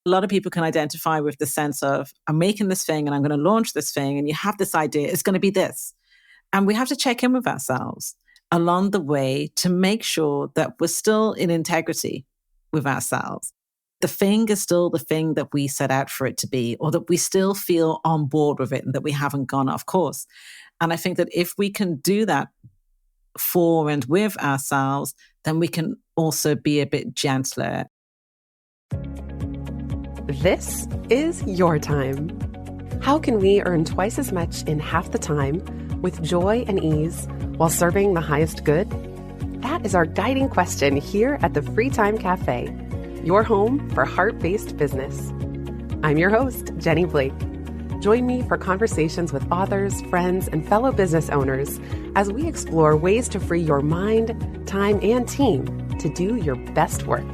A lot of people can identify with the sense of, I'm making this thing and I'm going to launch this thing. And you have this idea, it's going to be this. And we have to check in with ourselves along the way to make sure that we're still in integrity with ourselves. The thing is still the thing that we set out for it to be, or that we still feel on board with it and that we haven't gone off course. And I think that if we can do that for and with ourselves, then we can also be a bit gentler. This is your time. How can we earn twice as much in half the time with joy and ease while serving the highest good? That is our guiding question here at the Free Time Cafe, your home for heart-based business. I'm your host, Jenny Blake. Join me for conversations with authors, friends, and fellow business owners as we explore ways to free your mind, time, and team to do your best work.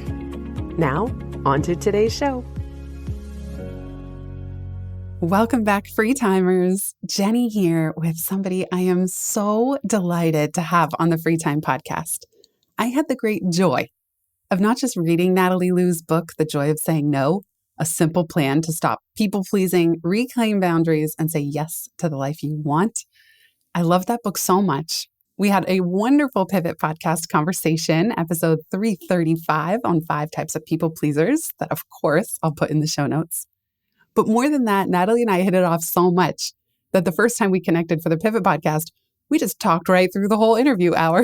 Now, on to today's show. Welcome back, Free Timers. Jenny here with somebody I am so delighted to have on the Free Time podcast. I had the great joy of not just reading Natalie Lue's book, The Joy of Saying No, a simple plan to stop people-pleasing, reclaim boundaries, and say yes to the life you want. I love that book so much. We had a wonderful Pivot podcast conversation, episode 335 on 5 types of people pleasers that, of course, I'll put in the show notes. But more than that, Natalie and I hit it off so much that the first time we connected for the Pivot podcast, we just talked right through the whole interview hour.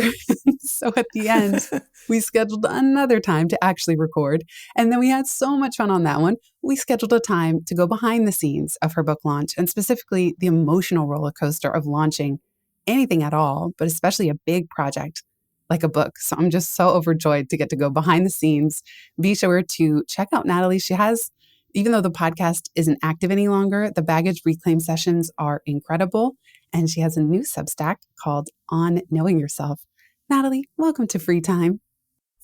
So at the end, we scheduled another time to actually record. And then we had so much fun on that one. We scheduled a time to go behind the scenes of her book launch, and specifically the emotional roller coaster of launching anything at all, but especially a big project like a book. So I'm just so overjoyed to get to go behind the scenes. Be sure to check out Natalie. She has, even though the podcast isn't active any longer, the baggage reclaim sessions are incredible. And she has a new Substack called On Knowing Yourself. Natalie, welcome to Free Time.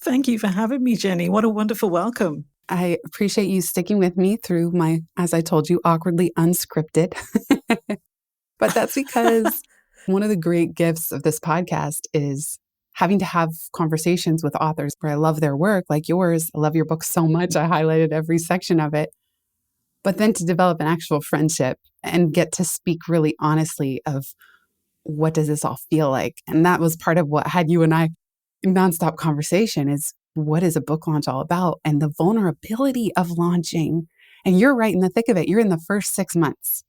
Thank you for having me, Jenny. What a wonderful welcome. I appreciate you sticking with me through my, as I told you, awkwardly unscripted. But that's because one of the great gifts of this podcast is having to have conversations with authors where I love their work, like yours. I love your book so much. I highlighted every section of it. But then to develop an actual friendship and get to speak really honestly of what does this all feel like? And that was part of what had you and I nonstop conversation is what is a book launch all about and the vulnerability of launching. And you're right in the thick of it. You're in the first 6 months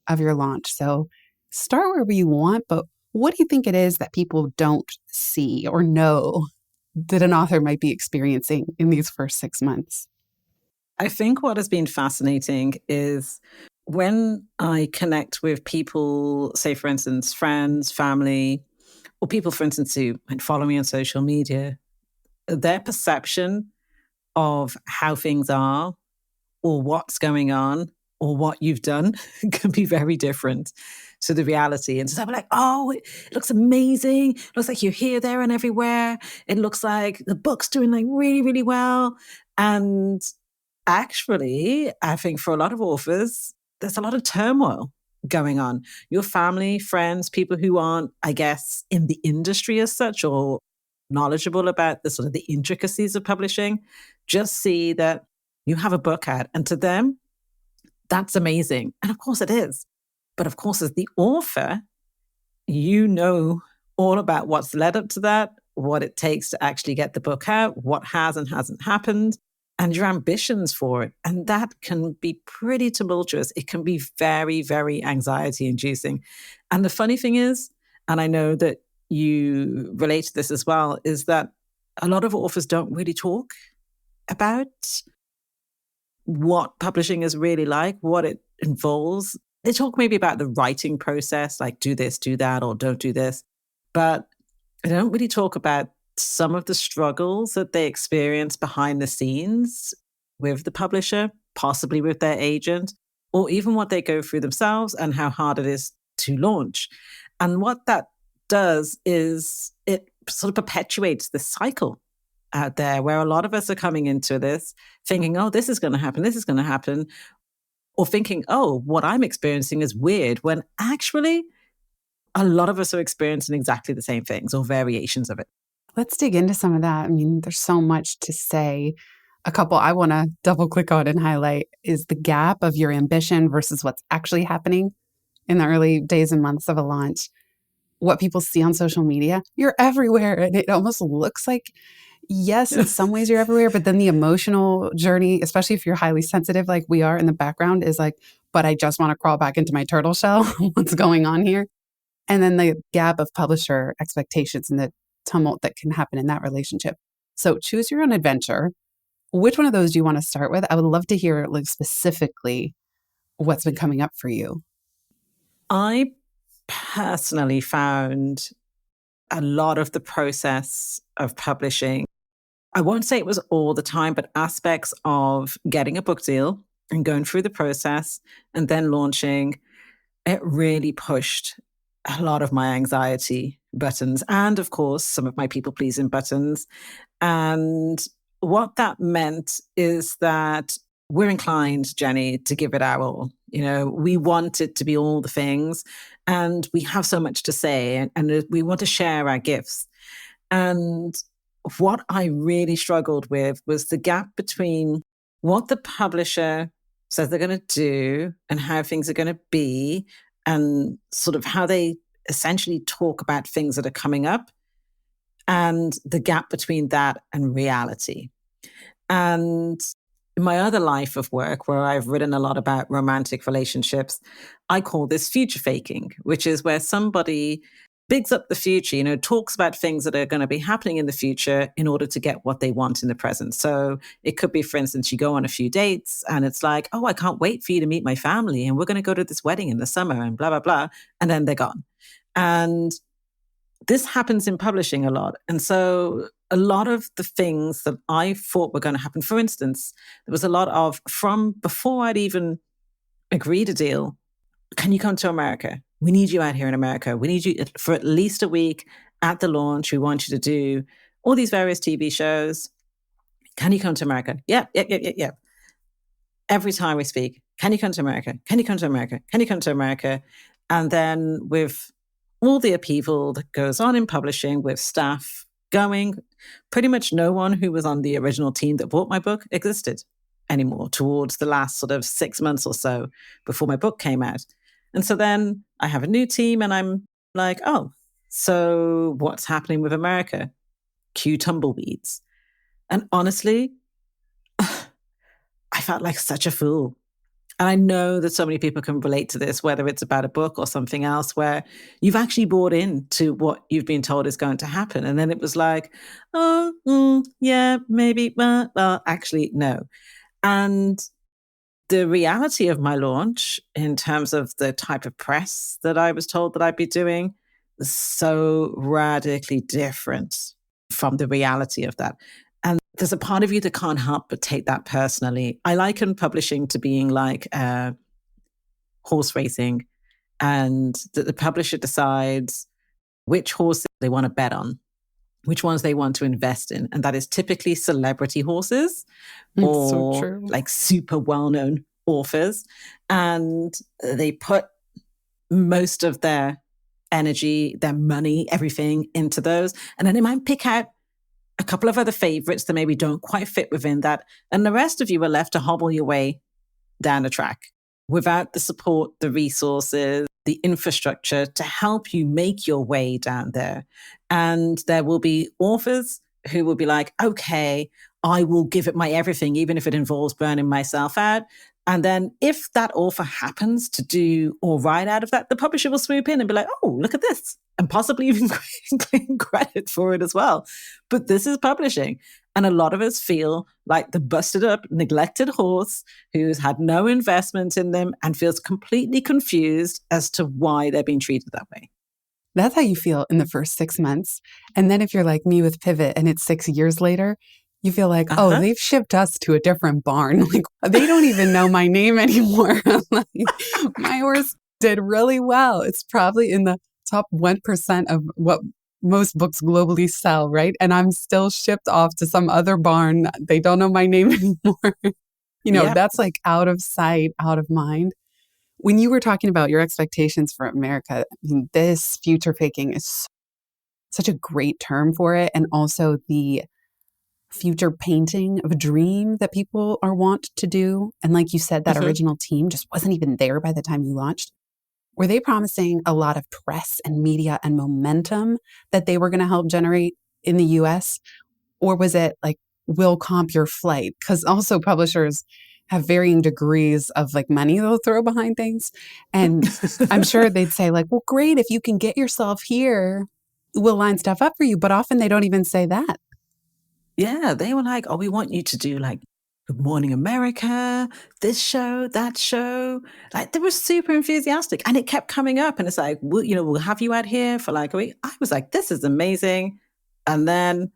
of your launch. So start wherever you want, but what do you think it is that people don't see or know that an author might be experiencing in these first 6 months? I think what has been fascinating is when I connect with people, say, for instance, friends, family, or people, for instance, who follow me on social media, their perception of how things are or what's going on or what you've done can be very different to the reality. And so I'm like, oh, it looks amazing. It looks like you're here, there, and everywhere. It looks like the book's doing like really, really well. And actually, I think for a lot of authors, there's a lot of turmoil going on. Your family, friends, people who aren't, I guess, in the industry as such or knowledgeable about the sort of the intricacies of publishing, just see that you have a book out. And to them, that's amazing. And of course it is. But of course, as the author, you know all about what's led up to that, what it takes to actually get the book out, what has and hasn't happened, and your ambitions for it. And that can be pretty tumultuous. It can be very, very anxiety inducing. And the funny thing is, and I know that you relate to this as well, is that a lot of authors don't really talk about what publishing is really like, what it involves. They talk maybe about the writing process, like do this, do that, or don't do this. But they don't really talk about some of the struggles that they experience behind the scenes with the publisher, possibly with their agent, or even what they go through themselves and how hard it is to launch. And what that does is it sort of perpetuates this cycle out there where a lot of us are coming into this thinking, oh, this is going to happen, this is going to happen, or thinking, oh, what I'm experiencing is weird, when actually a lot of us are experiencing exactly the same things or variations of it. Let's dig into some of that. I mean, there's so much to say a couple I want to double click on and highlight is the gap of your ambition versus what's actually happening in the early days and months of a launch. What people see on social media, you're everywhere. And it almost looks like, yes, in some ways you're everywhere, but then the emotional journey, especially if you're highly sensitive like we are in the background, is like, but I just want to crawl back into my turtle shell. What's going on here? And then the gap of publisher expectations and the tumult that can happen in that relationship. So choose your own adventure. Which one of those do you want to start with? I would love to hear like specifically what's been coming up for you. I personally found a lot of the process of publishing, I won't say it was all the time, but aspects of getting a book deal and going through the process and then launching, it really pushed a lot of my anxiety buttons and, of course, some of my people pleasing buttons. And what that meant is that we're inclined, Jenny, to give it our all. We want it to be all the things, and we have so much to say, and we want to share our gifts. And what I really struggled with was the gap between what the publisher says they're going to do and how things are going to be, and sort of how they essentially talk about things that are coming up, and the gap between that and reality. And in my other life of work, where I've written a lot about romantic relationships, I call this future faking, which is where somebody bigs up the future, talks about things that are going to be happening in the future in order to get what they want in the present. So it could be, for instance, you go on a few dates and it's like, oh, I can't wait for you to meet my family. And we're going to go to this wedding in the summer and blah, blah, blah. And then they're gone. And this happens in publishing a lot. And so a lot of the things that I thought were going to happen, for instance, there was a lot of, from before I'd even agreed a deal, can you come to America? We need you out here in America. We need you for at least a week at the launch. We want you to do all these various TV shows. Can you come to America? Yeah. Every time we speak, can you come to America? Can you come to America? Can you come to America? And then with all the upheaval that goes on in publishing with staff going, pretty much no one who was on the original team that bought my book existed anymore towards the last sort of 6 months or so before my book came out. And so then I have a new team and I'm like, oh, so what's happening with America? Cue tumbleweeds. And honestly, I felt like such a fool. And I know that so many people can relate to this, whether it's about a book or something else, where you've actually bought into what you've been told is going to happen. And then it was like, oh, yeah, maybe, well, actually, no. And the reality of my launch, in terms of the type of press that I was told that I'd be doing, was so radically different from the reality of that. And there's a part of you that can't help but take that personally. I liken publishing to being like horse racing, and the publisher decides which horses they want to bet on, which ones they want to invest in. And that is typically celebrity horses So or true. like super well-known authors. And they put most of their energy, their money, everything into those. And then they might pick out a couple of other favorites that maybe don't quite fit within that. And the rest of you are left to hobble your way down the track without the support, the resources, the infrastructure to help you make your way down there. And there will be authors who will be like, okay, I will give it my everything, even if it involves burning myself out. And then if that author happens to do all right out of that, the publisher will swoop in and be like, oh, look at this, and possibly even claim credit for it as well. But this is publishing. And a lot of us feel like the busted up, neglected horse who's had no investment in them and feels completely confused as to why they're being treated that way. That's how you feel in the first 6 months. And then if you're like me with Pivot and it's 6 years later, you feel like, oh, Uh-huh. they've shipped us to a different barn. Like they don't even know my name anymore. Like, my horse did really well. It's probably in the top 1% of what most books globally sell, right? And I'm still shipped off to some other barn. They don't know my name anymore. Yep. That's like out of sight, out of mind. When you were talking about your expectations for America, I mean, this future faking is such a great term for it. And also the future painting of a dream that people are wont to do. And like you said, that Hmm. original team just wasn't even there by the time you launched. Were they promising a lot of press and media and momentum that they were going to help generate in the US? Or was it like, we'll comp your flight? Because also publishers have varying degrees of like money they'll throw behind things. And I'm sure they'd say, like, well, great, if you can get yourself here, we'll line stuff up for you. But often they don't even say that. Yeah, they were like, "Oh, we want you to do like Good Morning America, this show, that show." Like they were super enthusiastic, and it kept coming up. And it's like, we'll have you out here for like a week. I was like, "This is amazing," and then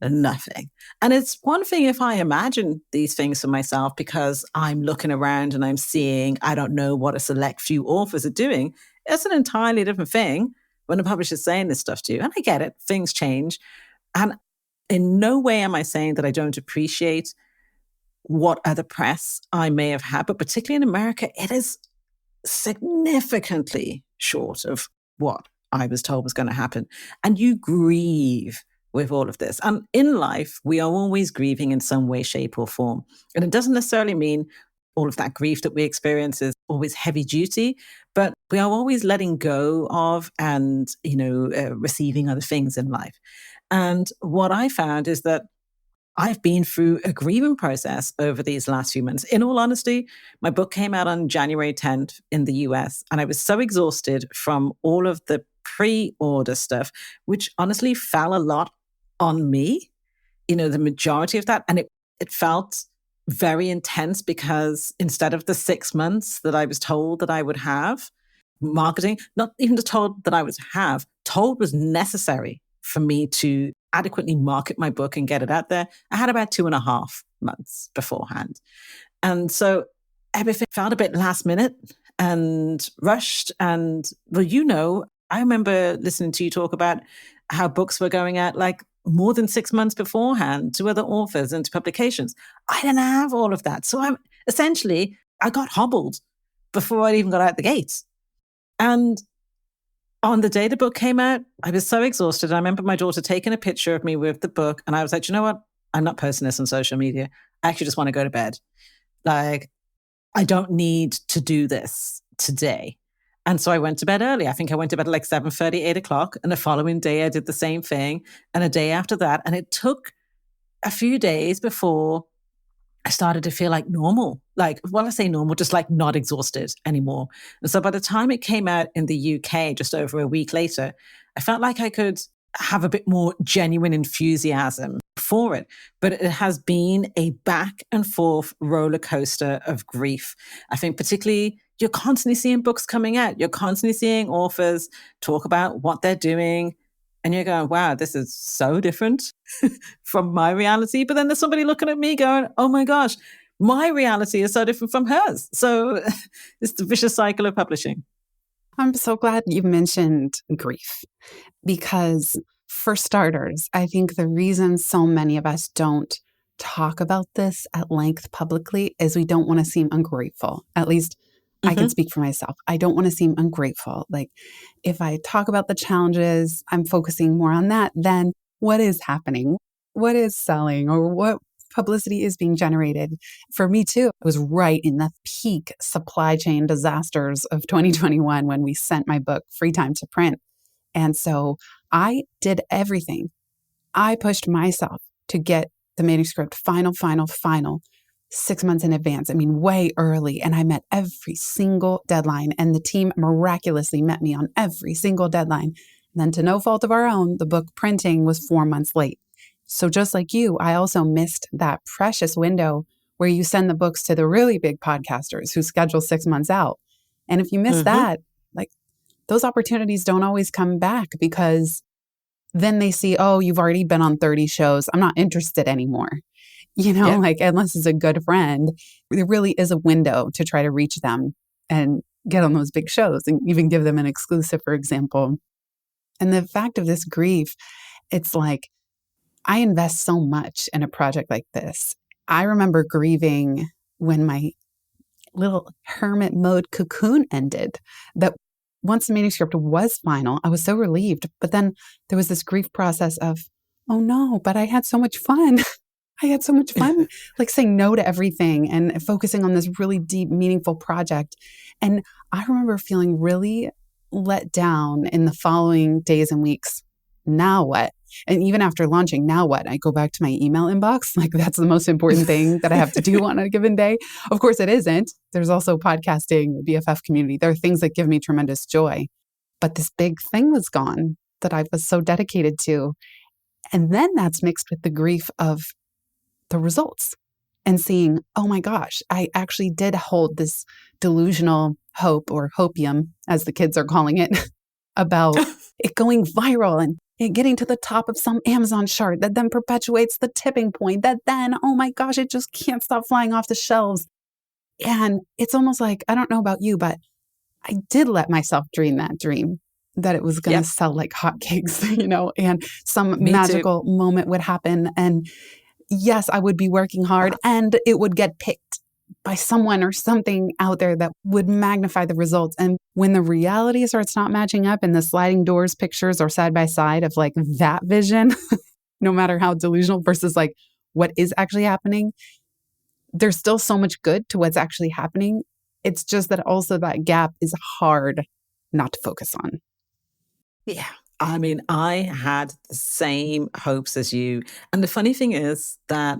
nothing. And it's one thing if I imagine these things for myself because I'm looking around and I'm seeing, I don't know what a select few authors are doing. It's an entirely different thing when a publisher's saying this stuff to you. And I get it, things change. And in no way am I saying that I don't appreciate what other press I may have had, but particularly in America, it is significantly short of what I was told was going to happen. And you grieve with all of this. And in life, we are always grieving in some way, shape, or form. And it doesn't necessarily mean all of that grief that we experience is always heavy duty, but we are always letting go of and, receiving other things in life. And what I found is that I've been through a grieving process over these last few months. In all honesty, my book came out on January 10th in the US, and I was so exhausted from all of the pre order stuff, which honestly fell a lot on me, the majority of that. And it felt very intense because instead of the 6 months that I was told that I would have, marketing, not even just told that I would have, told was necessary for me to adequately market my book and get it out there. I had about 2.5 months beforehand. And so everything felt a bit last minute and rushed. And well, I remember listening to you talk about how books were going out like more than 6 months beforehand to other authors and to publications. I didn't have all of that. So I got hobbled before I even got out the gates. And on the day the book came out, I was so exhausted. I remember my daughter taking a picture of me with the book, and I was like, you know what? I'm not posting this on social media. I actually just want to go to bed. Like, I don't need to do this today. And so I went to bed early. I think I went to bed at like 7:30, 8 o'clock. And the following day I did the same thing. And a day after that. And it took a few days before I started to feel like normal. Like, well, I say normal, just like not exhausted anymore. And so by the time it came out in the UK, just over a week later, I felt like I could have a bit more genuine enthusiasm for it. But it has been a back and forth roller coaster of grief. I think particularly you're constantly seeing books coming out. You're constantly seeing authors talk about what they're doing. And you're going, wow, this is so different from my reality. But then there's somebody looking at me going, oh my gosh, my reality is so different from hers. So it's the vicious cycle of publishing. I'm so glad you mentioned grief because, for starters, I think the reason so many of us don't talk about this at length publicly is we don't want to seem ungrateful. At least I can Hmm. speak for myself. I don't want to seem ungrateful. Like, if I talk about the challenges, I'm focusing more on that than what is happening, what is selling, or what publicity is being generated. For me, too, it was right in the peak supply chain disasters of 2021 when we sent my book Free Time to print. And so I did everything. I pushed myself to get the manuscript final 6 months in advance. I mean, way early. And I met every single deadline. And the team miraculously met me on every single deadline. And then, to no fault of our own, the book printing was 4 months late. So just like you, I also missed that precious window where you send the books to the really big podcasters who schedule 6 months out. And if you miss Hmm. that, like, those opportunities don't always come back because then they see, oh, you've already been on 30 shows. I'm not interested anymore. Yeah. Like, unless it's a good friend, there really is a window to try to reach them and get on those big shows and even give them an exclusive, for example. And the fact of this grief, it's like, I invest so much in a project like this. I remember grieving when my little hermit mode cocoon ended. That once the manuscript was final, I was so relieved. But then there was this grief process of, oh no, but I had so much fun. I had so much fun, like saying no to everything and focusing on this really deep, meaningful project. And I remember feeling really let down in the following days and weeks. Now what? And even after launching, now what? I go back to my email inbox. Like that's the most important thing that I have to do on a given day. Of course, it isn't. There's also podcasting, the BFF community. There are things that give me tremendous joy. But this big thing was gone that I was so dedicated to. And then that's mixed with the grief of the results and seeing, oh my gosh, I actually did hold this delusional hope or hopium, as the kids are calling it, about it going viral and it getting to the top of some Amazon chart that then perpetuates the tipping point that then, oh my gosh, it just can't stop flying off the shelves. And it's almost like, I don't know about you, but I did let myself dream that dream that it was going to Yep, sell like hotcakes, and some me too. magical moment would happen. And yes, I would be working hard and it would get picked by someone or something out there that would magnify the results. And when the reality starts not matching up and the sliding doors pictures are side by side of like that vision, no matter how delusional versus like what is actually happening, there's still so much good to what's actually happening. It's just that also that gap is hard not to focus on. Yeah. I mean, I had the same hopes as you. And the funny thing is that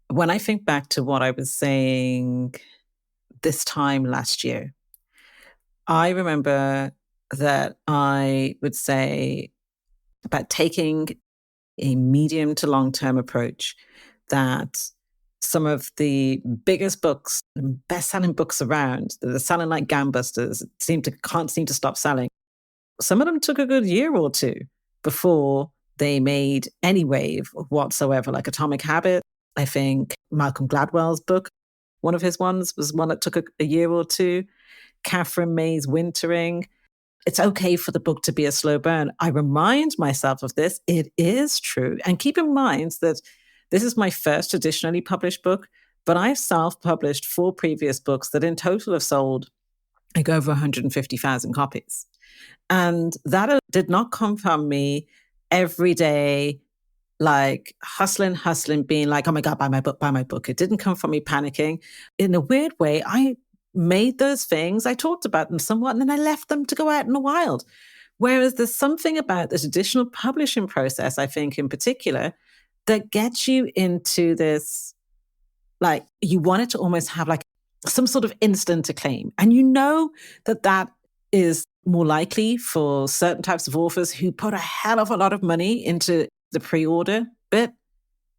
when I think back to what I was saying this time last year, I remember that I would say about taking a medium to long term approach, that some of the biggest books and best selling books around that are selling like gangbusters can't seem to stop selling. Some of them took a good year or two before they made any wave whatsoever, like Atomic Habit. I think Malcolm Gladwell's book, one of his ones, was one that took a year or two. Catherine May's Wintering. It's okay for the book to be a slow burn. I remind myself of this. It is true. And keep in mind that this is my first traditionally published book, but I've self published 4 previous books that in total have sold like over 150,000 copies. And that did not come from me every day, like hustling, being like, oh my God, buy my book, buy my book. It didn't come from me panicking. In a weird way, I made those things, I talked about them somewhat, and then I left them to go out in the wild. Whereas there's something about the traditional publishing process, I think in particular, that gets you into this, like, you want it to almost have like some sort of instant acclaim. And you know that that is more likely for certain types of authors who put a hell of a lot of money into the pre-order bit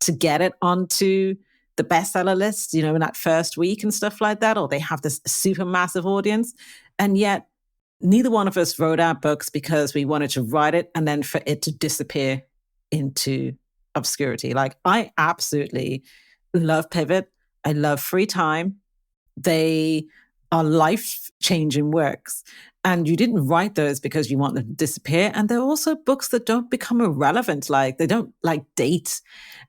to get it onto the bestseller list, in that first week and stuff like that, or they have this super massive audience. And yet neither one of us wrote our books because we wanted to write it and then for it to disappear into obscurity. Like, I absolutely love Pivot. I love Free Time. They are life-changing works. And you didn't write those because you want them to disappear. And they're also books that don't become irrelevant. Like, they don't like date.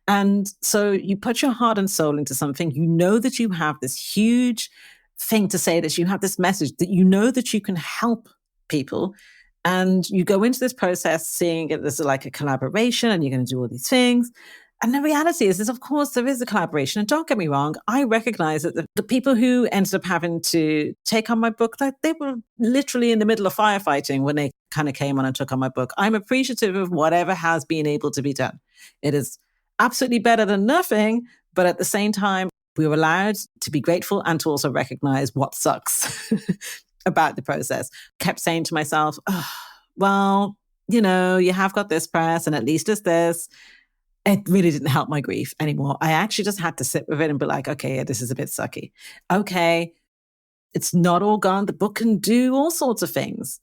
And so you put your heart and soul into something. You know that you have this huge thing to say, that you have this message, that you know that you can help people. And you go into this process seeing it as like a collaboration and you're going to do all these things. And the reality is, of course, there is a collaboration. And don't get me wrong, I recognize that the people who ended up having to take on my book, that they were literally in the middle of firefighting when they kind of came on and took on my book. I'm appreciative of whatever has been able to be done. It is absolutely better than nothing. But at the same time, we were allowed to be grateful and to also recognize what sucks about the process. Kept saying to myself, oh, well, you have got this press and at least it's this. It really didn't help my grief anymore. I actually just had to sit with it and be like, okay, yeah, this is a bit sucky. Okay, it's not all gone. The book can do all sorts of things,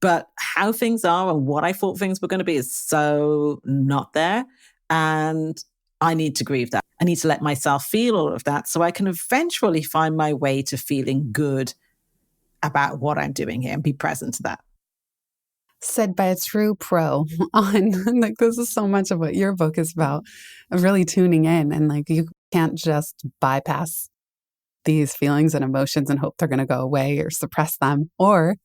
but how things are and what I thought things were going to be is so not there. And I need to grieve that. I need to let myself feel all of that so I can eventually find my way to feeling good about what I'm doing here and be present to that. Said by a true pro on like, this is so much of what your book is about, really tuning in. And like, you can't just bypass these feelings and emotions and hope they're going to go away or suppress them, or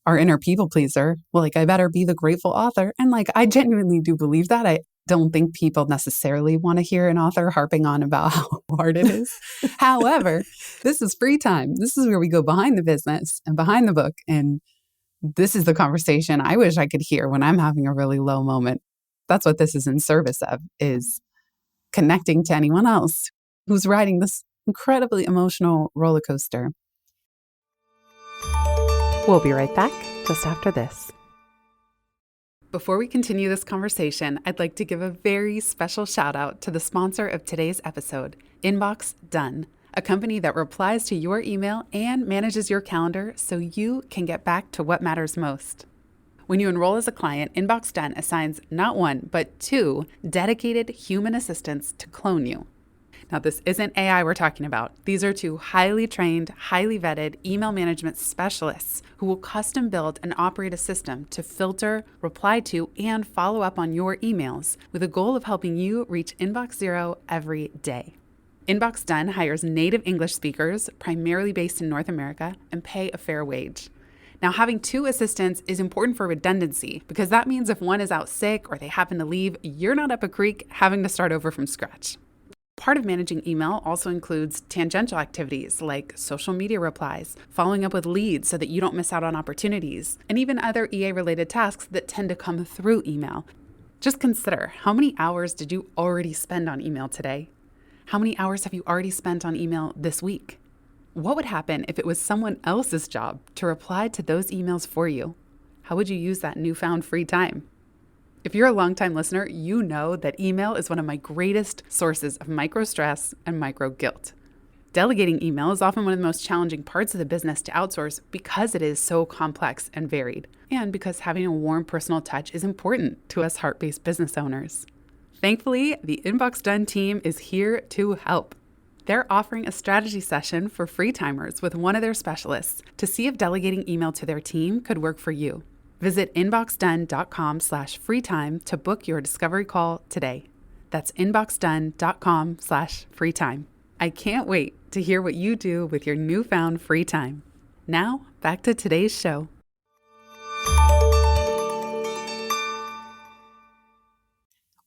our inner people pleaser. Well, like, I better be the grateful author. And like, I genuinely do believe that. don't think people necessarily want to hear an author harping on about how hard it is. However, this is free time. This is where we go behind the business and behind the book. And this is the conversation I wish I could hear when I'm having a really low moment. That's what this is in service of, is connecting to anyone else who's riding this incredibly emotional roller coaster. We'll be right back just after this. Before we continue this conversation, I'd like to give a very special shout out to the sponsor of today's episode, Inbox Done, a company that replies to your email and manages your calendar so you can get back to what matters most. When you enroll as a client, Inbox Done assigns not one, but 2 dedicated human assistants to clone you. Now, this isn't AI we're talking about. These are 2 highly trained, highly vetted email management specialists who will custom build and operate a system to filter, reply to, and follow up on your emails with a goal of helping you reach Inbox Zero every day. Inbox Done hires native English speakers, primarily based in North America, and pay a fair wage. Now, having 2 assistants is important for redundancy because that means if one is out sick or they happen to leave, you're not up a creek having to start over from scratch. Part of managing email also includes tangential activities like social media replies, following up with leads so that you don't miss out on opportunities, and even other EA-related tasks that tend to come through email. Just consider, how many hours did you already spend on email today? How many hours have you already spent on email this week? What would happen if it was someone else's job to reply to those emails for you? How would you use that newfound free time? If you're a longtime listener, you know that email is one of my greatest sources of micro stress and micro guilt. Delegating email is often one of the most challenging parts of the business to outsource because it is so complex and varied, and because having a warm personal touch is important to us heart-based business owners. Thankfully, the Inbox Done team is here to help. They're offering a strategy session for free timers with one of their specialists to see if delegating email to their team could work for you. Visit inboxdone.com/freetime to book your discovery call today. That's inboxdone.com/freetime. I can't wait to hear what you do with your newfound free time. Now, back to today's show.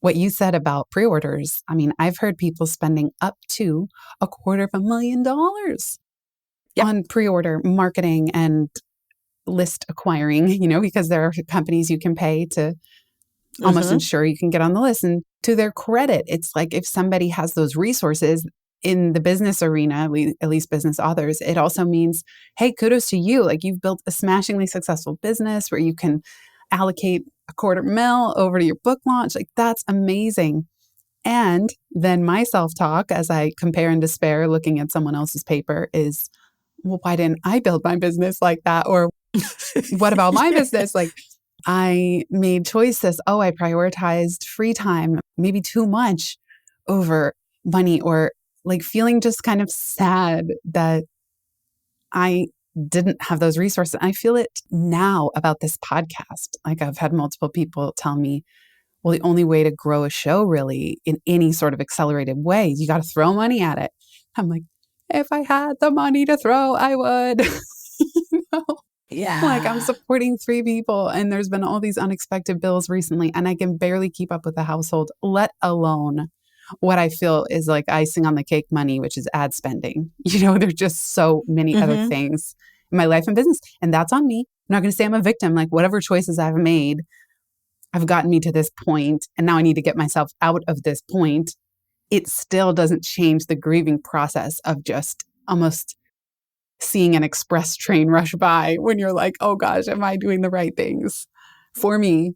What you said about pre-orders, I mean, I've heard people spending up to $250,000 on pre-order marketing and list acquiring, because there are companies you can pay to almost ensure you can get on the list. And to their credit, it's like if somebody has those resources in the business arena, at least business authors, it also means, hey, kudos to you. Like, you've built a smashingly successful business where you can allocate $250,000 over to your book launch. Like, that's amazing. And then my self-talk as I compare and despair looking at someone else's paper is, well, why didn't I build my business like that? Or what about my business? Like, I made choices. Oh, I prioritized free time, maybe too much over money, or like feeling just kind of sad that I didn't have those resources. I feel it now about this podcast. Like, I've had multiple people tell me, well, the only way to grow a show really in any sort of accelerated way is you got to throw money at it. I'm like, if I had the money to throw, I would. You know? Yeah. Like, I'm supporting 3 people and there's been all these unexpected bills recently and I can barely keep up with the household, let alone what I feel is like icing on the cake money, which is ad spending. There's just so many other things in my life and business. And that's on me. I'm not going to say I'm a victim. Like, whatever choices I've made have gotten me to this point, and now I need to get myself out of this point. It still doesn't change the grieving process of just almost seeing an express train rush by when you're like, oh gosh, am I doing the right things for me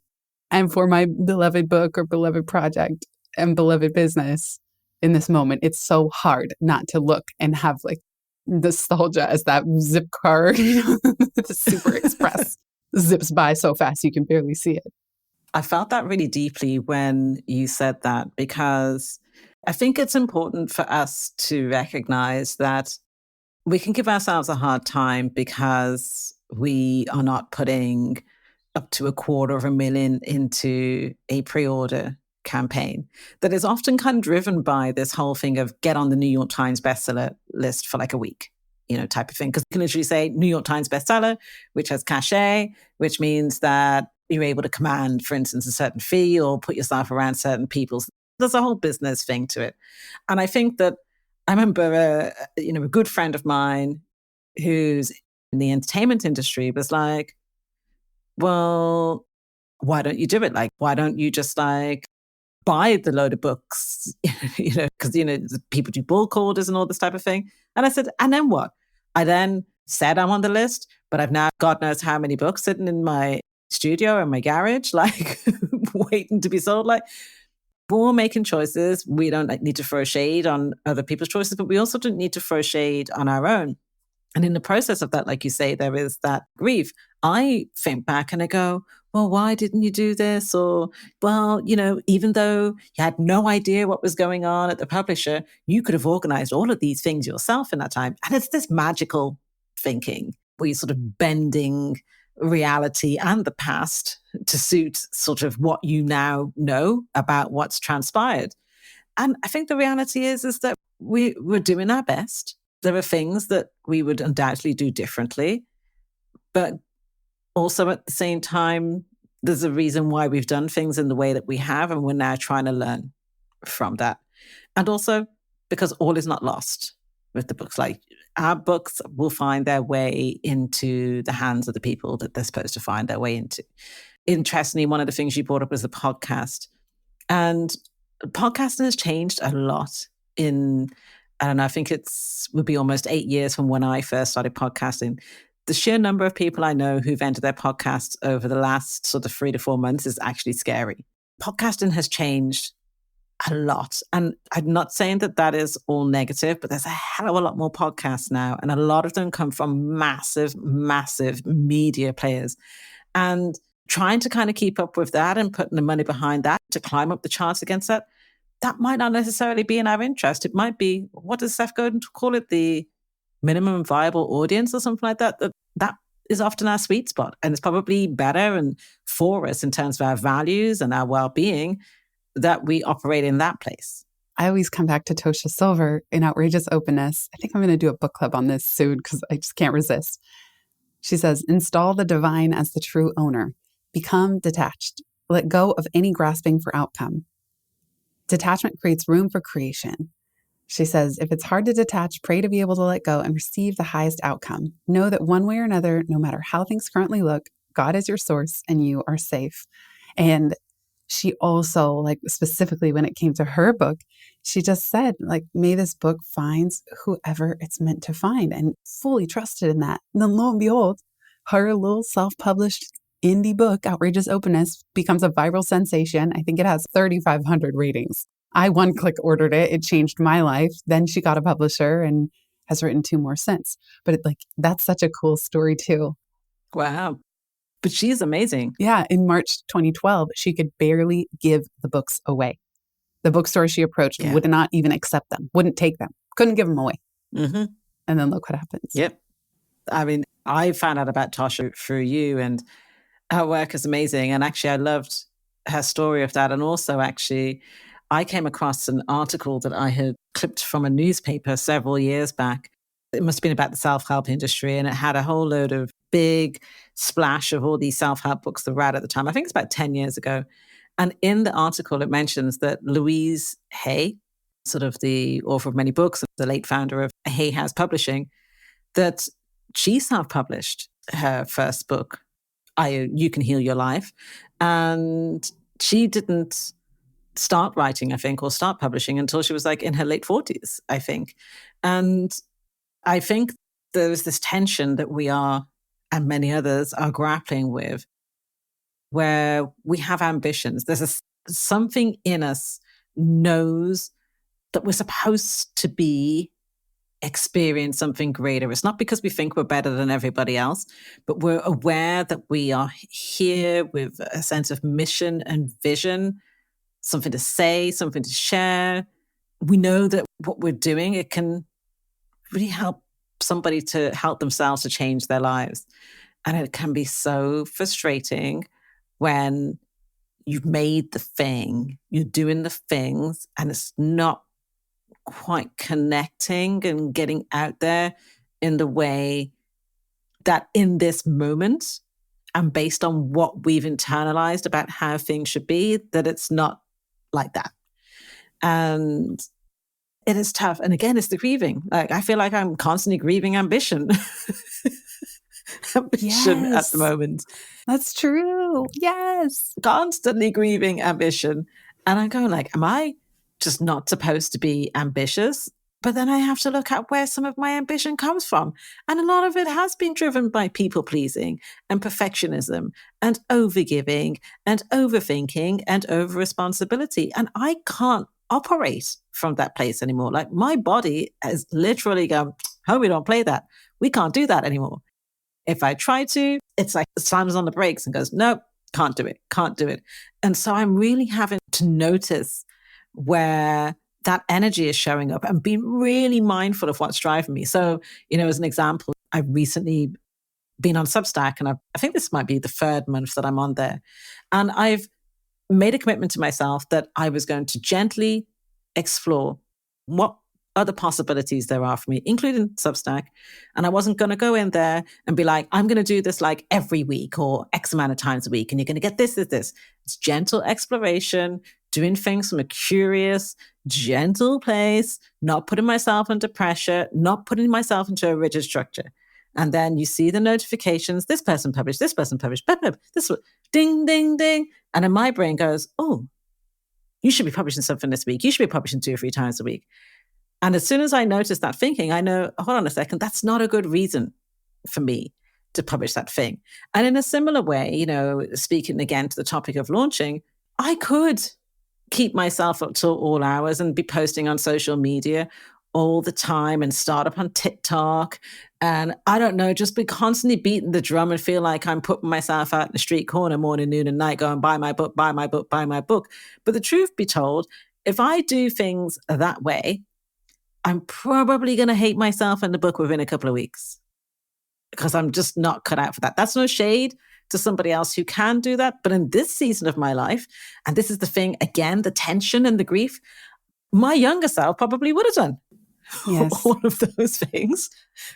and for my beloved book or beloved project and beloved business in this moment? It's so hard not to look and have like nostalgia as that zip car, the super express zips by so fast you can barely see it. I felt that really deeply when you said that, because I think it's important for us to recognize that we can give ourselves a hard time because we are not putting up to $250,000 into a pre-order campaign that is often kind of driven by this whole thing of get on the New York Times bestseller list for like a week, type of thing. Because you can literally say New York Times bestseller, which has cachet, which means that you're able to command, for instance, a certain fee or put yourself around certain people. There's a whole business thing to it. And I think that I remember a good friend of mine who's in the entertainment industry was like, well, why don't you do it? Like, why don't you just like buy the load of books, because, people do bulk orders and all this type of thing. And I said, and then what? I then said I'm on the list, but I've now God knows how many books sitting in my studio or my garage, like waiting to be sold. Like, we're all making choices. We don't need to throw shade on other people's choices, but we also don't need to throw shade on our own. And in the process of that, like you say, there is that grief. I think back and I go, well, why didn't you do this? Or, well, even though you had no idea what was going on at the publisher, you could have organized all of these things yourself in that time. And it's this magical thinking where you're sort of bending reality and the past to suit sort of what you now know about what's transpired. And I think the reality is that we're doing our best. There are things that we would undoubtedly do differently, but also at the same time, there's a reason why we've done things in the way that we have, and we're now trying to learn from that. And also because all is not lost with the books. Like, our books will find their way into the hands of the people that they're supposed to find their way into. Interestingly, one of the things you brought up was the podcast. And podcasting has changed a lot in, I don't know, I think would be almost 8 years from when I first started podcasting. The sheer number of people I know who've entered their podcasts over the last sort of 3 to 4 months is actually scary. Podcasting has changed a lot. And I'm not saying that that is all negative, but there's a hell of a lot more podcasts now. And a lot of them come from massive, massive media players. And trying to kind of keep up with that and putting the money behind that to climb up the charts against that, that might not necessarily be in our interest. It might be, what does Seth Godin call it? The minimum viable audience or something like that. That is often our sweet spot. And it's probably better and for us in terms of our values and our well-being that we operate in that place. I always come back to Tosha Silver in Outrageous Openness. I think I'm going to do a book club on this soon because I just can't resist. She says, install the divine as the true owner. Become detached. Let go of any grasping for outcome. Detachment creates room for creation. She says, if it's hard to detach, pray to be able to let go and receive the highest outcome. Know that one way or another, no matter how things currently look, God is your source and you are safe. And she also, like, specifically when it came to her book, she just said, like, may this book finds whoever it's meant to find, and fully trusted in that. And then lo and behold, her little self-published indie book, Outrageous Openness, becomes a viral sensation. I think it has 3,500 ratings. I one-click ordered it. It changed my life. Then she got a publisher and has written 2 more since. But that's such a cool story too. Wow. But she's amazing. Yeah. In March 2012, she could barely give the books away. The bookstore she approached would not even accept them, wouldn't take them, couldn't give them away. Mm-hmm. And then look what happens. Yep. I mean, I found out about Tosha through you, and her work is amazing. And actually, I loved her story of that. And also, actually, I came across an article that I had clipped from a newspaper several years back. It must have been about the self-help industry, and it had a whole load of big splash of all these self-help books that were out at the time. I think it's about 10 years ago. And in the article, it mentions that Louise Hay, sort of the author of many books, the late founder of Hay House Publishing, that she self-published her first book, You Can Heal Your Life. And she didn't start writing, I think, or start publishing until she was like in her late 40s, I think. And I think there's this tension that we are, and many others are grappling with, where we have ambitions. There's something in us knows that we're supposed to be experience something greater. It's not because we think we're better than everybody else, but we're aware that we are here with a sense of mission and vision, something to say, something to share. We know that what we're doing, it can really help somebody to help themselves to change their lives. And it can be so frustrating when you've made the thing, you're doing the things, and it's not quite connecting and getting out there in the way that in this moment and based on what we've internalized about how things should be, that it's not like that. And it is tough. And again, it's the grieving. Like, I feel like I'm constantly grieving ambition. Ambition at the Yes, moment. that's true. Yes. Constantly grieving ambition. And I'm going like, am I just not supposed to be ambitious? But then I have to look at where some of my ambition comes from. And a lot of it has been driven by people pleasing and perfectionism and overgiving and overthinking and over responsibility. And I can't operate from that place anymore. Like, my body has literally gone, oh, we don't play that. We can't do that anymore. If I try to, it's like it slams on the brakes and goes, nope, can't do it, can't do it. And so I'm really having to notice where that energy is showing up and be really mindful of what's driving me. So, as an example, I've recently been on Substack, and I think this might be the third month that I'm on there. And I've made a commitment to myself that I was going to gently explore what other possibilities there are for me, including Substack. And I wasn't going to go in there and be like, I'm going to do this like every week or X amount of times a week, and you're going to get this. It's gentle exploration, doing things from a curious, gentle place, not putting myself under pressure, not putting myself into a rigid structure. And then you see the notifications, this person published, this one, ding, ding, ding. And then my brain goes, oh, you should be publishing something this week. You should be publishing 2 or 3 times a week. And as soon as I notice that thinking, I know, hold on a second, that's not a good reason for me to publish that thing. And in a similar way, speaking again to the topic of launching, I could keep myself up till all hours and be posting on social media all the time and start up on TikTok. And I don't know, just be constantly beating the drum and feel like I'm putting myself out in the street corner morning, noon, and night going, buy my book, buy my book, buy my book. But the truth be told, if I do things that way, I'm probably going to hate myself in the book within a couple of weeks because I'm just not cut out for that. That's no shade to somebody else who can do that. But in this season of my life, and this is the thing, again, the tension and the grief, my younger self probably would have done all of those things.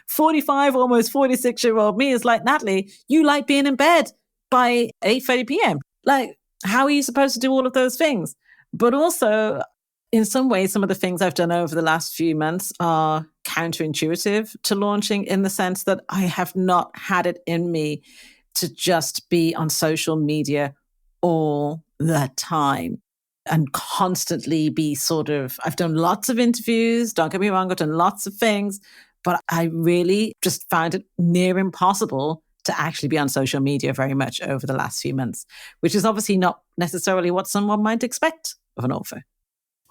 45, almost 46-year-old me is like, Natalie, you like being in bed by 8:30 p.m. Like, how are you supposed to do all of those things? But also, in some ways, some of the things I've done over the last few months are counterintuitive to launching, in the sense that I have not had it in me to just be on social media all the time and constantly be I've done lots of interviews, don't get me wrong, I've done lots of things, but I really just found it near impossible to actually be on social media very much over the last few months, which is obviously not necessarily what someone might expect of an author.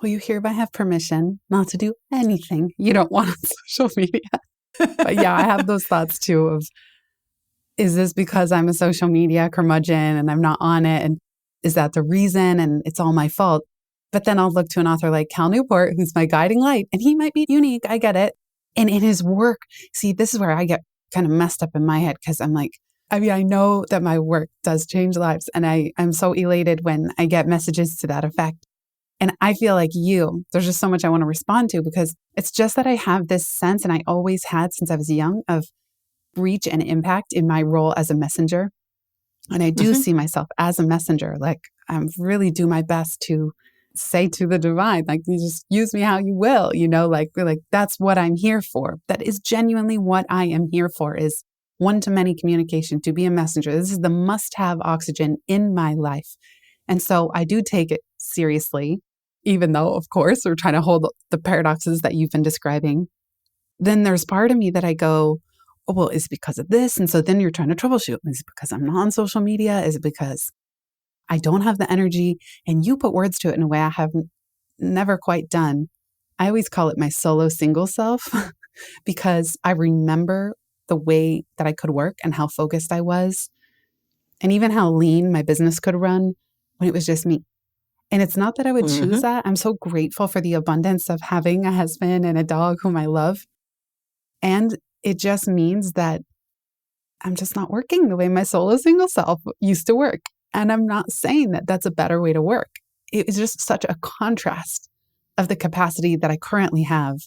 Well, you hereby have permission not to do anything you don't want on social media. But yeah, I have those thoughts too of, is this because I'm a social media curmudgeon and I'm not on it? And is that the reason? And it's all my fault. But then I'll look to an author like Cal Newport, who's my guiding light, and he might be unique. I get it. And in his work, see, this is where I get kind of messed up in my head, because I'm like, I know that my work does change lives. And I'm so elated when I get messages to that effect. And I feel like there's just so much I want to respond to, because it's just that I have this sense, and I always had since I was young, of reach and impact in my role as a messenger. And I do see myself as a messenger. Like, I really do my best to say to the divine, like, you just use me how you will, like that's what I'm here for. That is genuinely what I am here for, is one-to-many communication, to be a messenger. This is the must-have oxygen in my life. And so I do take it seriously, even though, of course, we're trying to hold the paradoxes that you've been describing. Then there's part of me that I go, oh, well, is it because of this? And so then you're trying to troubleshoot. Is it because I'm not on social media? Is it because I don't have the energy? And you put words to it in a way I have never quite done. I always call it my solo single self because I remember the way that I could work and how focused I was, and even how lean my business could run when it was just me. And it's not that I would choose that. I'm so grateful for the abundance of having a husband and a dog whom I love. And it just means that I'm just not working the way my solo single self used to work. And I'm not saying that that's a better way to work. It is just such a contrast of the capacity that I currently have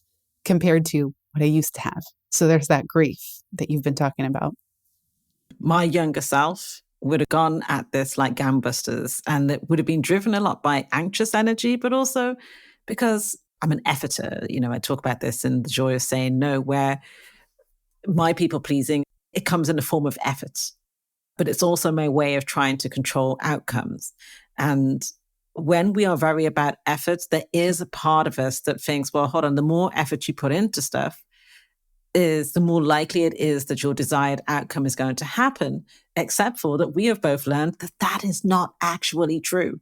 compared to what I used to have. So there's that grief that you've been talking about. My younger self would have gone at this like gangbusters, and it would have been driven a lot by anxious energy, but also because I'm an efforter. I talk about this in The Joy of Saying No, where my people pleasing, it comes in the form of effort, but it's also my way of trying to control outcomes. And when we are very about effort, there is a part of us that thinks, well, hold on, the more effort you put into stuff, is the more likely it is that your desired outcome is going to happen, except for that we have both learned that that is not actually true.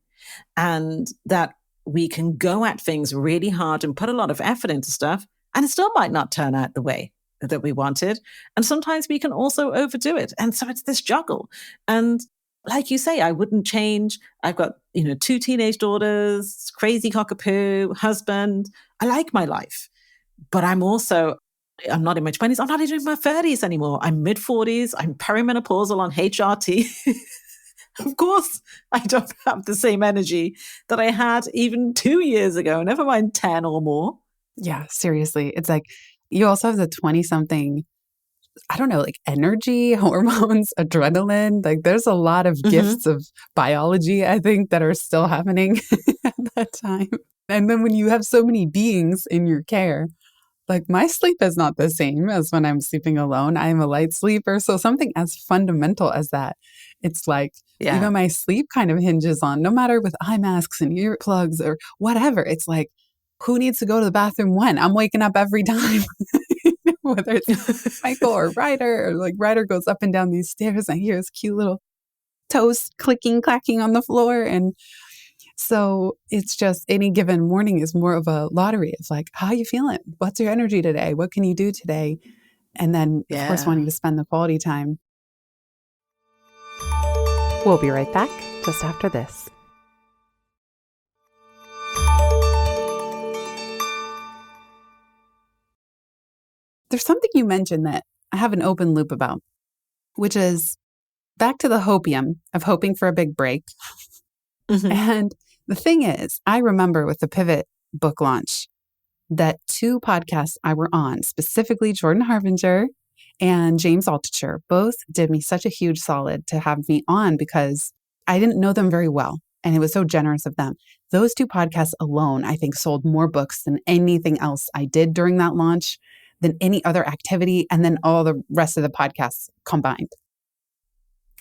And that we can go at things really hard and put a lot of effort into stuff, and it still might not turn out the way that we wanted. And sometimes we can also overdo it. And so it's this juggle. And like you say, I wouldn't change. I've got, two teenage daughters, crazy cockapoo, husband. I like my life. But I'm not in my 20s. I'm not even in my 30s anymore. I'm mid 40s. I'm perimenopausal on HRT. Of course, I don't have the same energy that I had even 2 years ago, never mind 10 or more. Yeah, seriously. It's like you also have the 20-something, I don't know, like energy, hormones, adrenaline. Like there's a lot of Mm-hmm. gifts of biology, I think, that are still happening at that time. And then when you have so many beings in your care, like my sleep is not the same as when I'm sleeping alone. I am a light sleeper. So something as fundamental as that, it's like Yeah. even my sleep kind of hinges on, no matter with eye masks and earplugs or whatever, it's like, who needs to go to the bathroom when? I'm waking up every time, whether it's Michael or Ryder, or like Ryder goes up and down these stairs. I hear his cute little toes clicking, clacking on the floor. And so it's just any given morning is more of a lottery. It's like, how are you feeling? What's your energy today? What can you do today? And then, of course, Yeah. wanting to spend the quality time. We'll be right back just after this. There's something you mentioned that I have an open loop about, which is back to the hopium of hoping for a big break. Mm-hmm. And the thing is, I remember with the Pivot book launch that 2 podcasts I were on, specifically Jordan Harbinger and James Altucher, both did me such a huge solid to have me on because I didn't know them very well. And it was so generous of them. Those 2 podcasts alone, I think, sold more books than anything else I did during that launch, than any other activity, and then all the rest of the podcasts combined.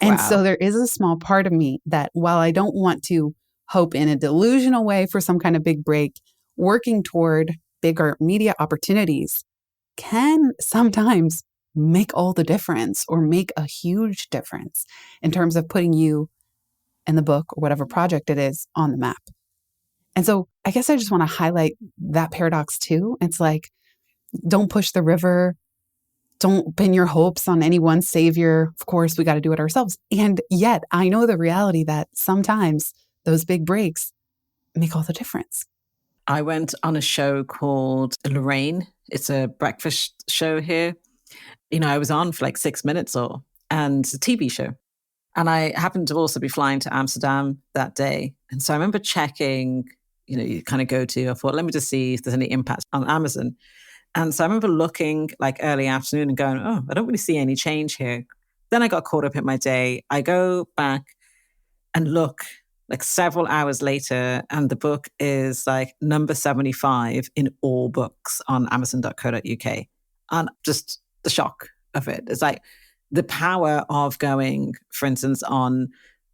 And so Wow. there is a small part of me that while I don't want to hope in a delusional way for some kind of big break, working toward bigger media opportunities can sometimes make all the difference or make a huge difference in terms of putting you and the book or whatever project it is on the map. And so I guess I just want to highlight that paradox too. It's like, don't push the river. Don't pin your hopes on any one savior. Of course, we got to do it ourselves. And yet I know the reality that sometimes those big breaks make all the difference. I went on a show called Lorraine. It's a breakfast show here. I was on for like 6 minutes and it's a TV show. And I happened to also be flying to Amsterdam that day. And so I remember checking, you kind of go to, I thought, let me just see if there's any impact on Amazon. And so I remember looking like early afternoon and going, oh, I don't really see any change here. Then I got caught up in my day. I go back and look like several hours later, and the book is like number 75 in all books on amazon.co.uk. And just the shock of it. It's like the power of going, for instance, on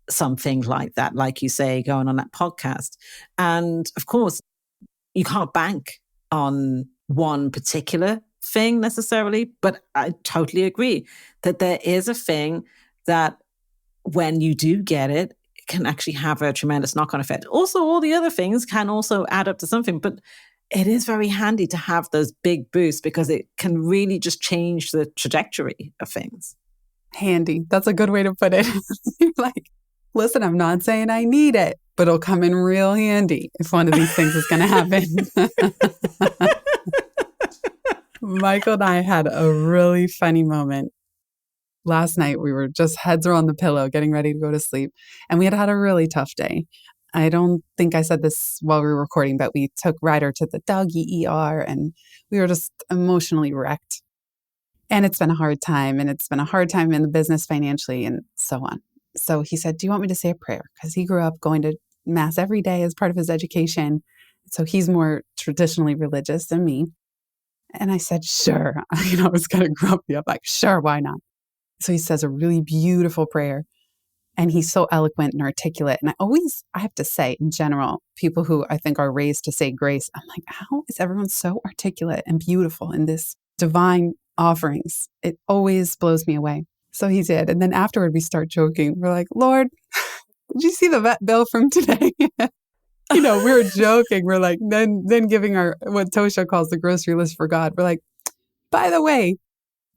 something like that, like you say, going on that podcast. And of course, you can't bank on one particular thing necessarily, but I totally agree that there is a thing that when you do get it, it can actually have a tremendous knock-on effect. Also, all the other things can also add up to something, but it is very handy to have those big boosts because it can really just change the trajectory of things. Handy. That's a good way to put it. You're like, listen, I'm not saying I need it, but it'll come in real handy if one of these things is going to happen. Michael and I had a really funny moment. Last night, we were just heads are on the pillow, getting ready to go to sleep. And we had had a really tough day. I don't think I said this while we were recording, but we took Ryder to the doggy ER and we were just emotionally wrecked. And it's been a hard time, and it's been a hard time in the business financially and so on. So he said, do you want me to say a prayer? Because he grew up going to mass every day as part of his education. So he's more traditionally religious than me. And I said, sure. I was kind of grumpy. I'm like, sure, why not? So he says a really beautiful prayer. And he's so eloquent and articulate. And I have to say, in general, people who I think are raised to say grace, I'm like, how is everyone so articulate and beautiful in this divine offerings? It always blows me away. So he did. And then afterward, we start joking. We're like, Lord, did you see the vet bill from today? We were joking. We're like, then giving our, what Tosha calls the grocery list for God. We're like, by the way,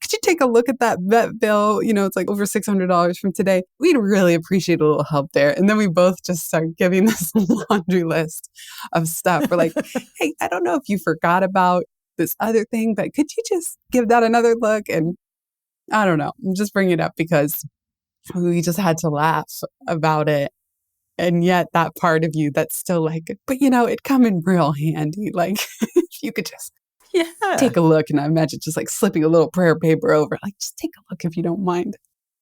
could you take a look at that vet bill? It's like over $600 from today. We'd really appreciate a little help there. And then we both just start giving this laundry list of stuff. We're like, hey, I don't know if you forgot about this other thing, but could you just give that another look? And I don't know, I'm just bringing it up because we just had to laugh about it. And yet that part of you that's still like, but it'd come in real handy. Like if you could just take a look. And I imagine just like slipping a little prayer paper over, like, just take a look if you don't mind.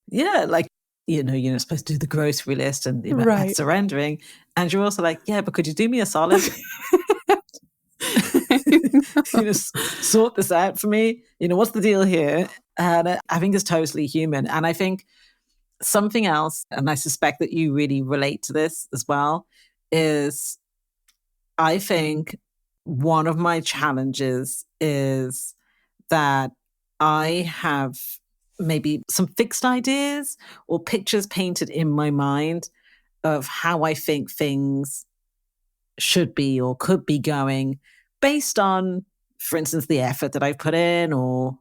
Yeah, like, you're not supposed to do the grocery list and Right. surrendering. And you're also like, yeah, but could you do me a solid? Sort this out for me. What's the deal here? And I think it's totally human. And I think something else, and I suspect that you really relate to this as well, is I think one of my challenges is that I have maybe some fixed ideas or pictures painted in my mind of how I think things should be or could be going based on, for instance, the effort that I've put in or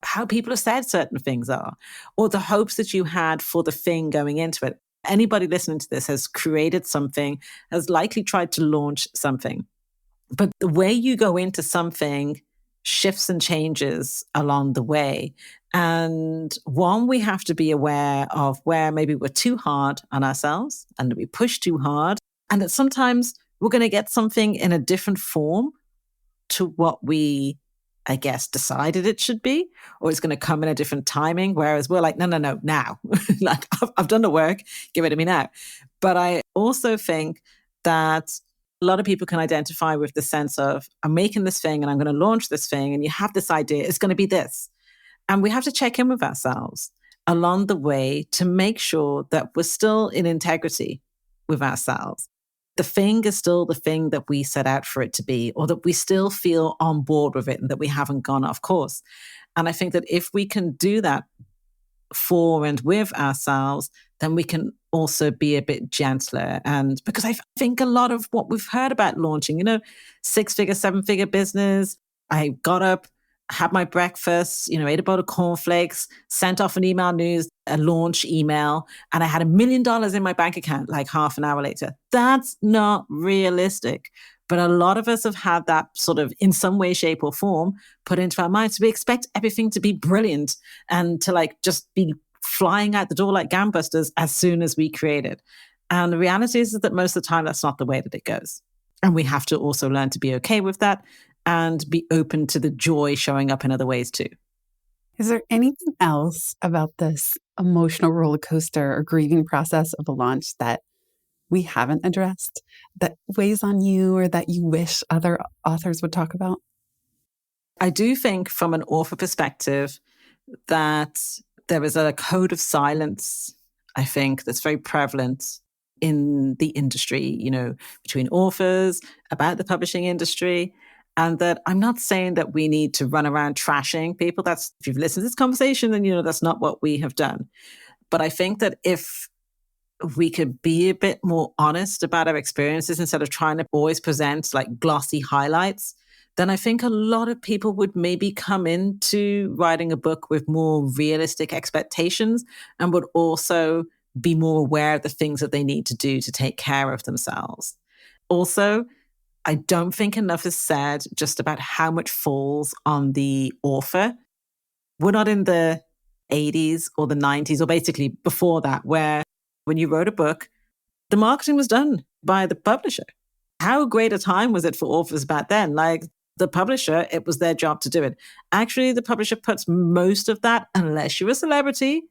how people have said certain things are, or the hopes that you had for the thing going into it. Anybody listening to this has created something, has likely tried to launch something. But the way you go into something shifts and changes along the way. And one, we have to be aware of where maybe we're too hard on ourselves and that we push too hard. And that sometimes we're going to get something in a different form to what we, I guess, decided it should be, or it's going to come in a different timing. Whereas we're like, no, now. Like, I've done the work, give it to me now. But I also think that a lot of people can identify with the sense of, I'm making this thing and I'm going to launch this thing, and you have this idea, it's going to be this. And we have to check in with ourselves along the way to make sure that we're still in integrity with ourselves. The thing is still the thing that we set out for it to be, or that we still feel on board with it and that we haven't gone off course. And I think that if we can do that for and with ourselves, then we can also be a bit gentler. And because I think a lot of what we've heard about launching, 6-figure, 7-figure business, I got up, had my breakfast, ate a bowl of cornflakes, sent off an email news, a launch email, and I had $1 million in my bank account like half an hour later. That's not realistic. But a lot of us have had that sort of, in some way, shape, or form, put into our minds. So we expect everything to be brilliant and to just be flying out the door like gangbusters as soon as we create it. And the reality is that most of the time, that's not the way that it goes. And we have to also learn to be okay with that and be open to the joy showing up in other ways too. Is there anything else about this emotional roller coaster or grieving process of a launch that we haven't addressed, that weighs on you or that you wish other authors would talk about? I do think from an author perspective that there is a code of silence, I think, that's very prevalent in the industry, between authors, about the publishing industry. And that I'm not saying that we need to run around trashing people. If you've listened to this conversation, then that's not what we have done. But I think that if we could be a bit more honest about our experiences instead of trying to always present like glossy highlights, then I think a lot of people would maybe come into writing a book with more realistic expectations and would also be more aware of the things that they need to do to take care of themselves. Also, I don't think enough is said just about how much falls on the author. We're not in the 80s or the 90s, or basically before that, where when you wrote a book, the marketing was done by the publisher. How great a time was it for authors back then? Like, the publisher, it was their job to do it. Actually, the publisher puts most of that, unless you're a celebrity,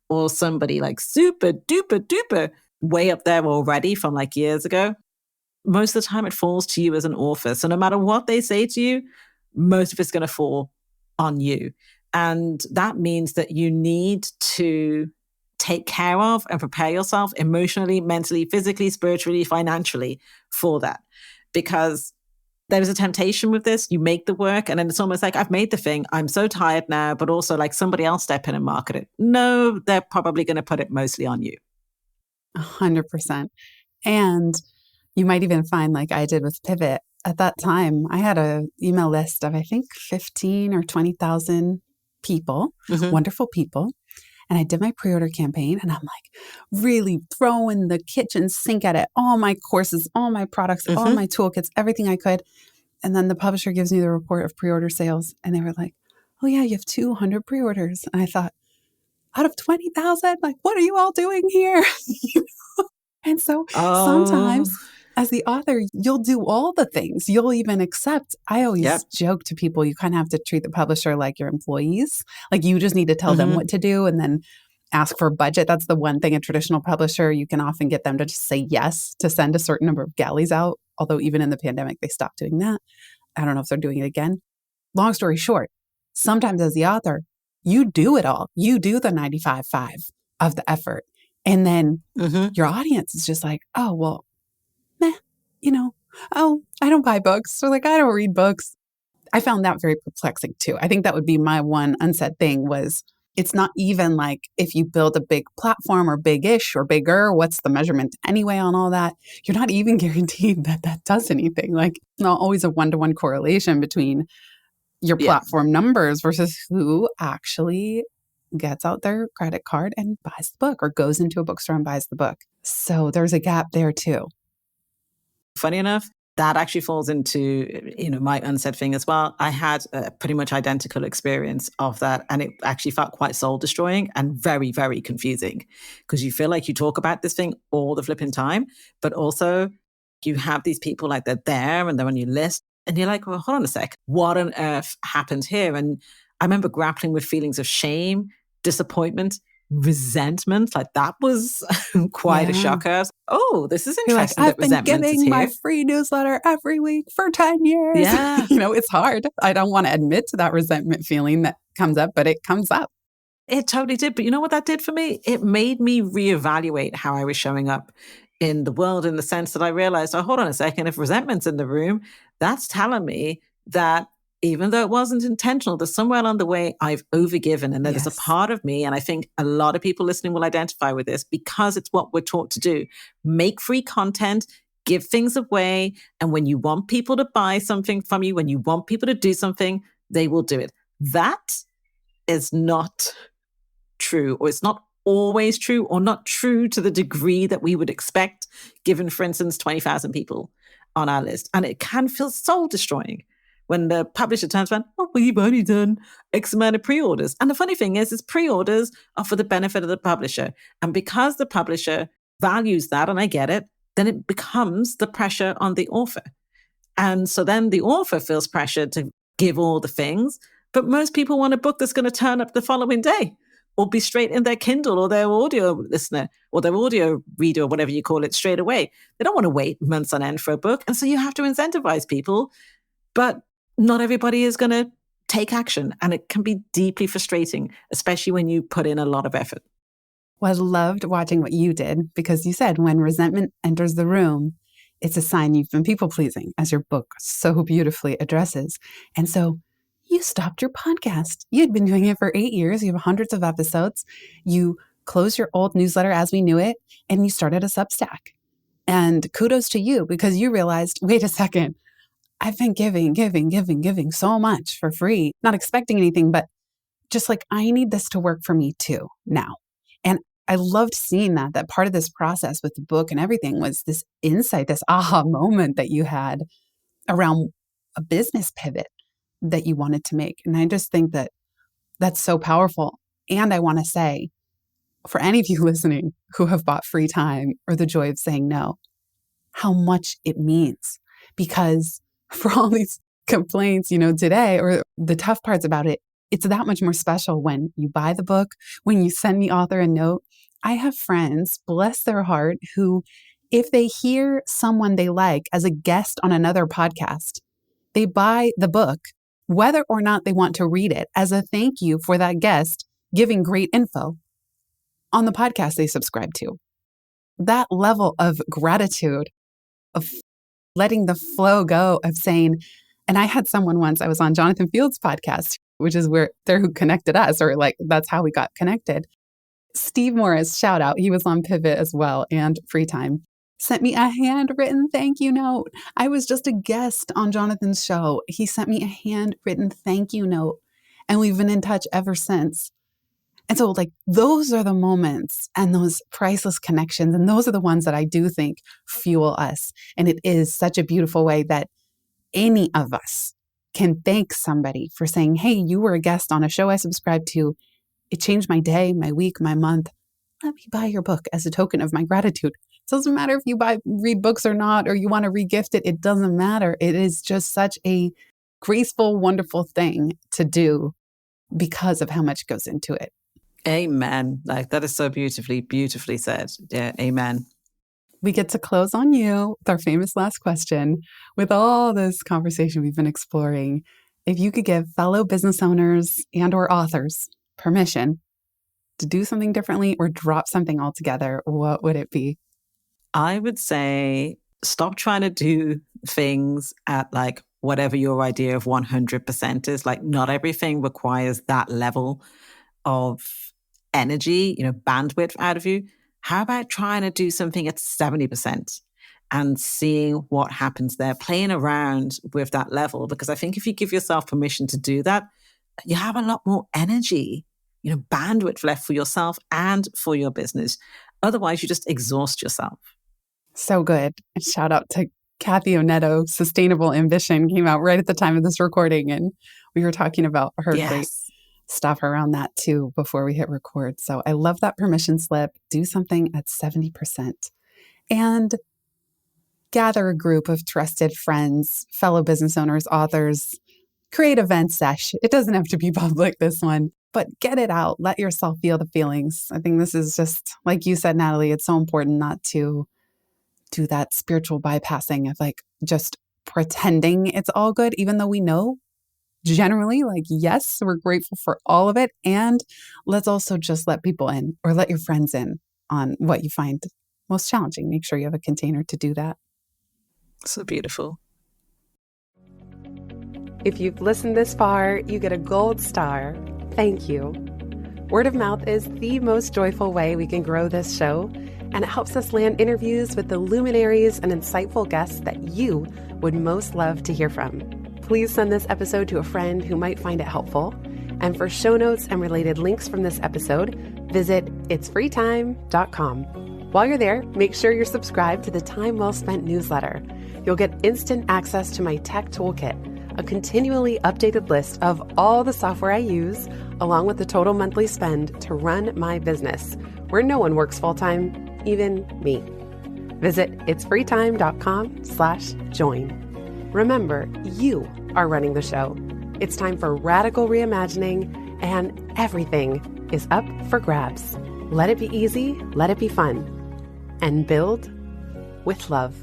or somebody like super duper duper way up there already from like years ago, most of the time it falls to you as an author. So no matter what they say to you, most of it's going to fall on you. And that means that you need to take care of and prepare yourself emotionally, mentally, physically, spiritually, financially for that. Because there is a temptation with this. You make the work and then it's almost like, I've made the thing. I'm so tired now, but also like somebody else step in and market it. No, they're probably going to put it mostly on you. 100%. And you might even find, like I did with Pivot, at that time, I had an email list of, I think, 15 or 20,000 people, wonderful people. And I did my pre-order campaign and I'm like really throwing the kitchen sink at it, all my courses, all my products, all my toolkits, everything I could. And then the publisher gives me the report of pre-order sales. And they were like, oh yeah, you have 200 pre-orders. And I thought, out of 20,000, like, what are you all doing here? And so sometimes as the author, you'll do all the things. You'll even accept. I always joke to people, you kind of have to treat the publisher like your employees. Like you just need to tell them what to do and then ask for budget. That's the one thing a traditional publisher, you can often get them to just say yes to send a certain number of galleys out. Although even in the pandemic, they stopped doing that. I don't know if they're doing it again. Long story short, sometimes as the author, you do it all. You do the 95.5 of the effort. And then your audience is just like, oh, well, meh, oh, I don't buy books. Or like, I don't read books. I found that very perplexing too. I think that would be my one unsaid thing was it's not even like if you build a big platform or big-ish or bigger, what's the measurement anyway on all that? You're not even guaranteed that that does anything. Like it's not always a one-to-one correlation between your platform numbers versus who actually gets out their credit card and buys the book or goes into a bookstore and buys the book. So there's a gap there too. Funny enough, that actually falls into, my unsaid thing as well. I had a pretty much identical experience of that. And it actually felt quite soul destroying and very, very confusing because you feel like you talk about this thing all the flipping time, but also you have these people like they're there and they're on your list and you're like, well, hold on a sec. What on earth happened here? And I remember grappling with feelings of shame, disappointment, resentment. Like that was quite a shocker. Oh, this is interesting. Like, I've been giving my free newsletter every week for 10 years. Yeah. It's hard. I don't want to admit to that resentment feeling that comes up, but it comes up. It totally did. But you know what that did for me? It made me reevaluate how I was showing up in the world in the sense that I realized, oh, hold on a second. If resentment's in the room, that's telling me that even though it wasn't intentional, there's somewhere along the way I've overgiven and there's a part of me. And I think a lot of people listening will identify with this because it's what we're taught to do. Make free content, give things away. And when you want people to buy something from you, when you want people to do something, they will do it. That is not true, or it's not always true, or not true to the degree that we would expect, given, for instance, 20,000 people on our list. And it can feel soul destroying when the publisher turns around, oh, well, you've only done X amount of pre-orders. And the funny thing is pre-orders are for the benefit of the publisher. And because the publisher values that, and I get it, then it becomes the pressure on the author. And so then the author feels pressure to give all the things, but most people want a book that's going to turn up the following day or be straight in their Kindle or their audio listener or their audio reader or whatever you call it straight away. They don't want to wait months on end for a book. And so you have to incentivize people, but not everybody is going to take action. And it can be deeply frustrating, especially when you put in a lot of effort. Well, I loved watching what you did because you said when resentment enters the room, it's a sign you've been people-pleasing, as your book so beautifully addresses. And so you stopped your podcast. You had been doing it for 8 years. You have hundreds of episodes. You closed your old newsletter as we knew it, and you started a Substack. And kudos to you because you realized, wait a second, I've been giving so much for free, not expecting anything, but just like, I need this to work for me too now. And I loved seeing that part of this process with the book and everything was this insight, this aha moment that you had around a business pivot that you wanted to make. And I just think that that's so powerful. And I want to say, for any of you listening who have bought free time or the joy of saying no, how much it means. Because for all these complaints, today, or the tough parts about it, it's that much more special when you buy the book, when you send the author a note. I have friends, bless their heart, who, if they hear someone they like as a guest on another podcast, they buy the book, whether or not they want to read it, as a thank you for that guest giving great info on the podcast they subscribe to. That level of gratitude, of letting the flow go, of saying, and I had someone once, I was on Jonathan Field's podcast, which is where they're who connected us, or like that's how we got connected. Steve Morris, shout out, he was on Pivot as well and Free Time, sent me a handwritten thank you note. I was just a guest on Jonathan's show. He sent me a handwritten thank you note, and we've been in touch ever since. And so, like, those are the moments and those priceless connections. And those are the ones that I do think fuel us. And it is such a beautiful way that any of us can thank somebody for saying, hey, you were a guest on a show I subscribed to. It changed my day, my week, my month. Let me buy your book as a token of my gratitude. It doesn't matter if you read books or not, or you want to regift it. It doesn't matter. It is just such a graceful, wonderful thing to do because of how much goes into it. Amen. Like, that is so beautifully said. Yeah, amen. We get to close on you with our famous last question. With all this conversation we've been exploring, if you could give fellow business owners and or authors permission to do something differently or drop something altogether, what would it be? I would say stop trying to do things at like whatever your idea of 100% is. Like, not everything requires that level of energy, bandwidth out of you. How about trying to do something at 70% and seeing what happens there, playing around with that level? Because I think if you give yourself permission to do that, you have a lot more energy, bandwidth left for yourself and for your business. Otherwise, you just exhaust yourself. So good. Shout out to Kathy Onetto. Sustainable Ambition came out right at the time of this recording, and we were talking about her great stuff around that too before we hit record. So I love that permission slip. Do something at 70% and gather a group of trusted friends, fellow business owners, authors, create event sesh. It doesn't have to be public, this one, but get it out. Let yourself feel the feelings. I think this is just, like you said, Natalie, it's so important not to do that spiritual bypassing of like just pretending it's all good, even though we know generally, like, yes, we're grateful for all of it. And let's also just let people in, or let your friends in on what you find most challenging. Make sure you have a container to do that. So beautiful. If you've listened this far, you get a gold star. Thank you. Word of mouth is the most joyful way we can grow this show, and it helps us land interviews with the luminaries and insightful guests that you would most love to hear from. Please send this episode to a friend who might find it helpful. And for show notes and related links from this episode, visit itsfreetime.com. While you're there, make sure you're subscribed to the Time Well Spent newsletter. You'll get instant access to my tech toolkit, a continually updated list of all the software I use, along with the total monthly spend to run my business, where no one works full-time, even me. Visit itsfreetime.com/join. Remember, you are running the show. It's time for radical reimagining, and everything is up for grabs. Let it be easy, let it be fun, and build with love.